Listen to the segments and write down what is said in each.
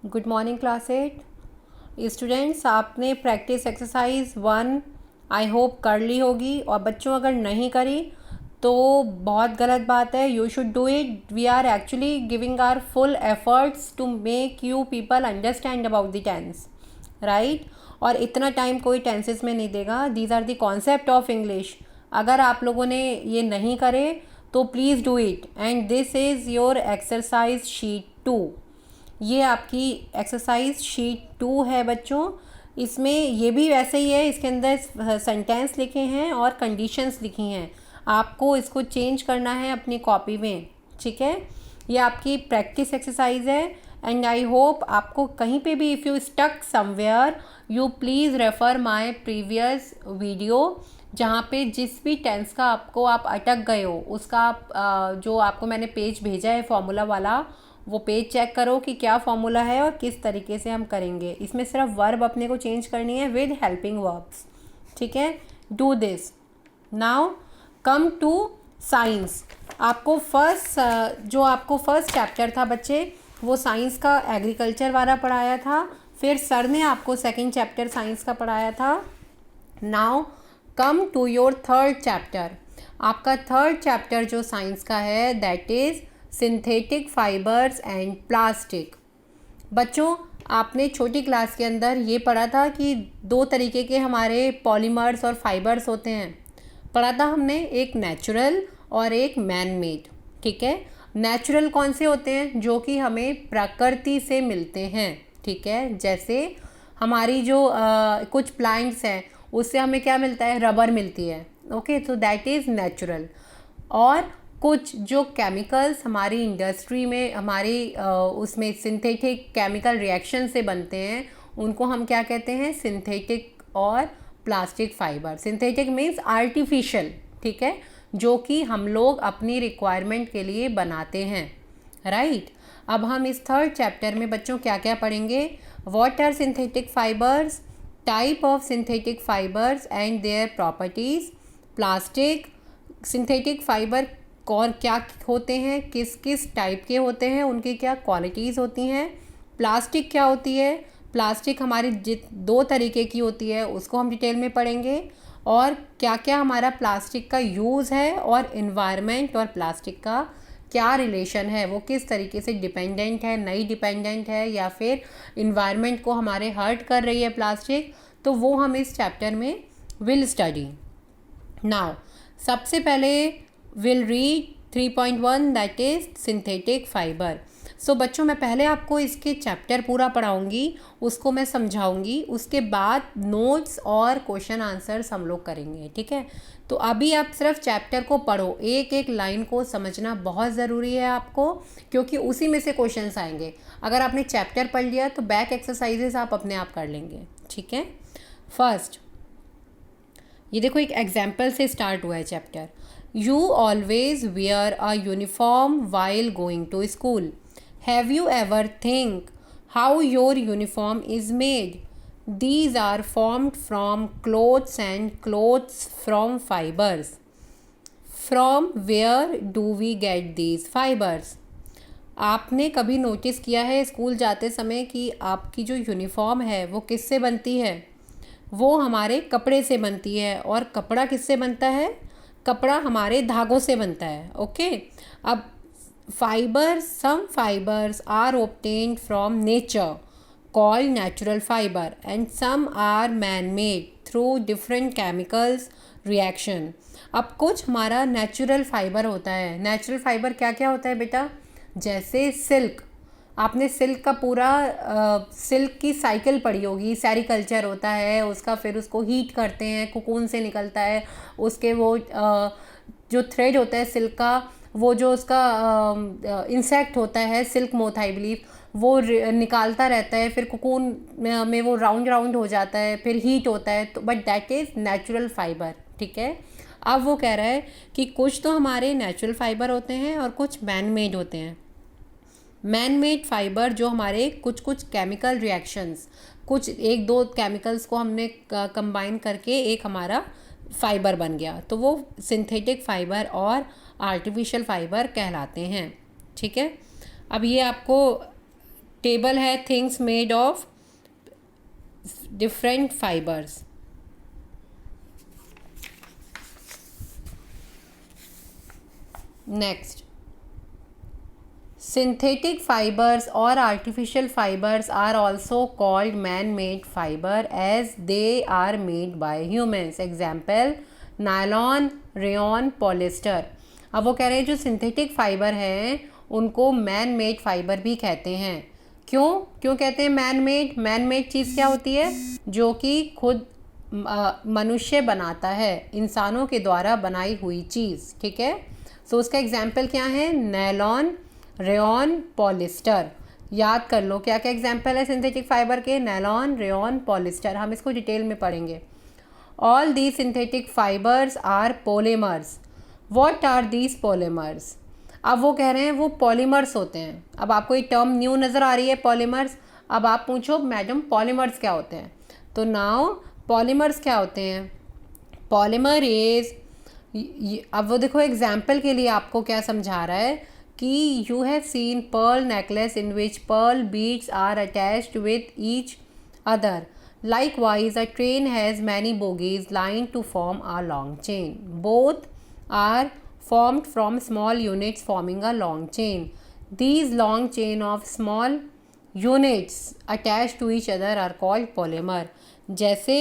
Good morning class 8 students. आपने practice exercise 1 I hope कर ली होगी, और बच्चों अगर नहीं करी तो बहुत गलत बात है। You should do it. We are actually giving our full efforts to make you people understand about the tense, right. और इतना टाइम कोई टेंसेस में नहीं देगा। These are the concept of English. अगर आप लोगों ने ये नहीं करे तो please do it. And this is your exercise sheet 2। ये आपकी एक्सरसाइज शीट 2 है बच्चों। इसमें ये भी वैसे ही है, इसके अंदर सेंटेंस लिखे हैं और कंडीशंस लिखी हैं। आपको इसको चेंज करना है अपनी कॉपी में, ठीक है। ये आपकी प्रैक्टिस एक्सरसाइज है। एंड आई होप आपको कहीं पे भी if you stuck somewhere you please refer my previous video, जहाँ पे जिस भी टेंस का आपको आप अटक गए हो उसका आप जो आपको मैंने पेज भेजा है फॉर्मूला वाला, वो पेज चेक करो कि क्या फॉर्मूला है और किस तरीके से हम करेंगे। इसमें सिर्फ वर्ब अपने को चेंज करनी है विद हेल्पिंग वर्ब्स, ठीक है। Do this now. Come to science. आपको फर्स्ट चैप्टर था बच्चे, वो साइंस का एग्रीकल्चर वाला पढ़ाया था। फिर सर ने आपको सेकंड चैप्टर साइंस का पढ़ाया था। Now come to your third chapter. आपका थर्ड चैप्टर जो साइंस का है that is synthetic fibres and plastic. बच्चों आपने छोटी क्लास के अंदर ये पढ़ा था कि दो तरीके के हमारे पॉलीमर्स और फाइबर्स होते हैं। पढ़ा था हमने, एक नेचुरल और एक मैन मेड, ठीक है। नेचुरल कौन से होते हैं? जो कि हमें प्रकृति से मिलते हैं, ठीक है। जैसे हमारी जो कुछ प्लांट्स हैं उससे हमें क्या मिलता है? रबर मिलती है, ओके, तो दैट इज़ नेचुरल। और कुछ जो केमिकल्स हमारी इंडस्ट्री में हमारी उसमें सिंथेटिक केमिकल रिएक्शन से बनते हैं, उनको हम क्या कहते हैं? सिंथेटिक और plastic fibre. Synthetic means artificial, ठीक है, जो कि हम लोग अपनी रिक्वायरमेंट के लिए बनाते हैं, राइट। अब हम इस थर्ड चैप्टर में बच्चों क्या क्या पढ़ेंगे? What are synthetic fibres, type of synthetic fibres and their properties, plastic, synthetic fibre कौन क्या होते हैं, किस किस टाइप के होते हैं, उनकी क्या क्वालिटीज़ होती हैं, प्लास्टिक क्या होती है, प्लास्टिक हमारी दो तरीके की होती है उसको हम डिटेल में पढ़ेंगे, और क्या क्या हमारा प्लास्टिक का यूज़ है, और इन्वायरमेंट और प्लास्टिक का क्या रिलेशन है, वो किस तरीके से डिपेंडेंट है, नहीं डिपेंडेंट है, या फिर इन्वायरमेंट को हमारे हर्ट कर रही है प्लास्टिक, तो वो हम इस चैप्टर में विल स्टडी। नाउ सबसे पहले will read 3.1 that is synthetic fibre. So बच्चों मैं पहले आपको इसके चैप्टर पूरा पढ़ाऊँगी, उसको मैं समझाऊँगी, उसके बाद नोट्स और क्वेश्चन आंसर्स हम लोग करेंगे, ठीक है। तो अभी आप सिर्फ चैप्टर को पढ़ो, एक एक लाइन को समझना बहुत ज़रूरी है आपको, क्योंकि उसी में से क्वेश्चंस आएंगे। अगर आपने चैप्टर पढ़ लिया तो बैक एक्सरसाइजेस आप अपने आप कर लेंगे, ठीक है। फर्स्ट ये देखो, एक एग्जाम्पल से स्टार्ट हुआ है chapter. You always wear a uniform while going to school. Have you ever think how your uniform is made? These are formed from clothes and clothes from fibers. From where do we get these fibers? आपने कभी notice किया है school जाते समय कि आपकी जो uniform है वो किससे बनती है? वो हमारे कपड़े से बनती है। और कपड़ा किससे बनता है? कपड़ा हमारे धागों से बनता है, ओके। अब fibre, some fibres are obtained from nature called natural fibre and some are man made through different chemicals reaction. अब कुछ हमारा नेचुरल फाइबर होता है। नेचुरल फाइबर क्या क्या होता है बेटा? जैसे सिल्क, आपने सिल्क का पूरा सिल्क की साइकिल पढ़ी होगी। सेरीकल्चर होता है उसका, फिर उसको हीट करते हैं, कोकून से निकलता है, उसके वो जो थ्रेड होता है सिल्क का, वो जो उसका इंसेक्ट होता है सिल्क मोथ आई बिलीव, वो निकालता रहता है, फिर कोकून में वो राउंड राउंड हो जाता है, फिर हीट होता है, तो but that is natural fibre, ठीक है। अब वो कह रहा है कि कुछ तो हमारे नेचुरल फाइबर होते हैं और कुछ मैन मेड होते हैं। मैन मेड फाइबर जो हमारे कुछ कुछ केमिकल रिएक्शंस, कुछ एक दो केमिकल्स को हमने कंबाइन करके एक हमारा फाइबर बन गया, तो वो सिंथेटिक फाइबर और आर्टिफिशियल फाइबर कहलाते हैं, ठीक है। अब ये आपको टेबल है things made of different fibres. Next, synthetic fibers or artificial fibers are also called man-made fiber as they are made by humans. Example, nylon, rayon, polyester. अब वो कह रहे हैं जो सिंथेटिक फाइबर हैं उनको मैन मेड फाइबर भी कहते हैं. क्यों कहते हैं मैन मेड? मैन मेड चीज़ क्या होती है? जो कि खुद मनुष्य बनाता है, इंसानों के द्वारा बनाई हुई चीज़. ठीक है, सो उसका एग्जाम्पल क्या है? Nylon, rayon, polyester. याद कर लो क्या क्या एग्जाम्पल है सिंथेटिक फाइबर के. Nylon, rayon, polyester. हम इसको डिटेल में पढ़ेंगे. All the synthetic fibres are polymers. What are these polymers? अब वो कह रहे हैं वो पॉलीमर्स होते हैं. अब आपको एक टर्म न्यू नज़र आ रही है पॉलीमर्स. अब आप पूछो मैडम पॉलीमर्स क्या होते हैं, तो नाउ पॉलीमर्स क्या होते हैं? पॉलीमर इज़, अब वो देखो एग्जाम्पल के लिए आपको क्या समझा रहा है कि you have seen pearl necklace in which pearl beads are attached with each other. Likewise, a train has many bogies lined to form a long chain. Both are formed from small units forming a long chain. These long chain of small units attached to each other are called polymer. जैसे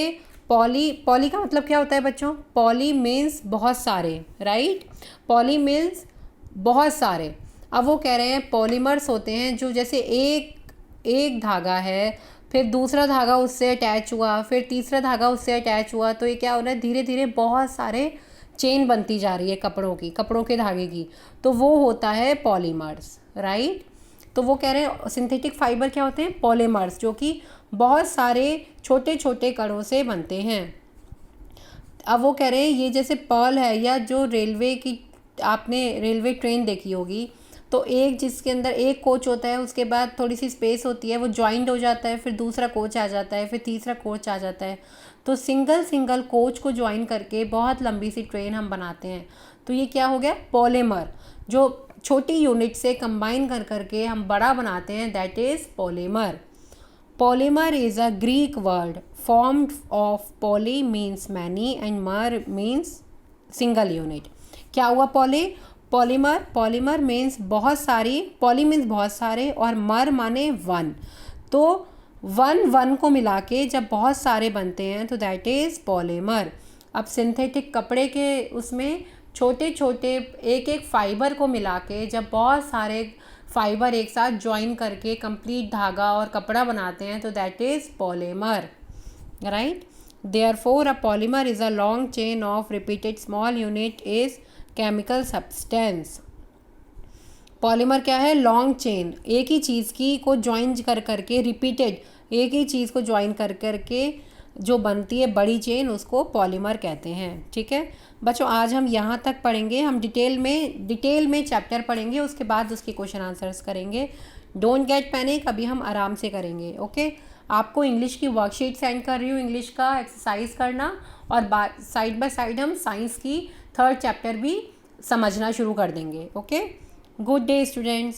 poly का मतलब क्या होता है बच्चों? Poly means बहुत सारे, right? Poly means बहुत सारे. अब वो कह रहे हैं पॉलीमर्स होते हैं जो जैसे एक धागा है, फिर दूसरा धागा उससे अटैच हुआ, फिर तीसरा धागा उससे अटैच हुआ, तो ये क्या हो रहा है? धीरे धीरे बहुत सारे चेन बनती जा रही है कपड़ों के धागे की, तो वो होता है पॉलीमर्स, राइट? तो वो कह रहे हैं सिंथेटिक फाइबर क्या होते हैं? पॉलीमर्स, जो कि बहुत सारे छोटे छोटे कणों से बनते हैं. अब वो कह रहे हैं ये जैसे पर्ल है, या जो रेलवे की, आपने रेलवे ट्रेन देखी होगी, तो एक जिसके अंदर एक कोच होता है, उसके बाद थोड़ी सी स्पेस होती है, वो जॉइंट हो जाता है, फिर दूसरा कोच आ जाता है, फिर तीसरा कोच आ जाता है. तो सिंगल कोच को ज्वाइन करके बहुत लंबी सी ट्रेन हम बनाते हैं. तो ये क्या हो गया? पॉलीमर. जो छोटी यूनिट से कंबाइन कर करके हम बड़ा बनाते हैं, that is polymer. Polymer is a Greek word formed of poly means many and मर मीन्स सिंगल यूनिट. क्या हुआ? पॉलीमर मीन्स बहुत सारी, पॉली मीन्स बहुत सारे, और मर माने वन. तो वन को मिला के जब बहुत सारे बनते हैं तो दैट इज़ पॉलीमर. अब सिंथेटिक कपड़े के उसमें छोटे छोटे एक फाइबर को मिला के जब बहुत सारे फाइबर एक साथ ज्वाइन करके कंप्लीट धागा और कपड़ा बनाते हैं तो that is polymer, right? Therefore a polymer is a long chain of repeated small unit is chemical substance. Polymer क्या है? लॉन्ग चेन, एक ही चीज़ की को ज्वाइन कर करके, रिपीटेड एक ही चीज़ को ज्वाइन कर करके जो बनती है बड़ी चेन, उसको पॉलीमर कहते हैं. ठीक है बच्चों, आज हम यहाँ तक पढ़ेंगे. हम डिटेल में चैप्टर पढ़ेंगे, उसके बाद उसके क्वेश्चन आंसर्स करेंगे. डोंट गेट पैनिक, अभी हम आराम से करेंगे. ओके, आपको इंग्लिश की वर्कशीट सेंड कर रही हूँ, इंग्लिश का एक्सरसाइज करना, और साइड बाय साइड हम साइंस की 3rd चैप्टर भी समझना शुरू कर देंगे. Okay, good day students.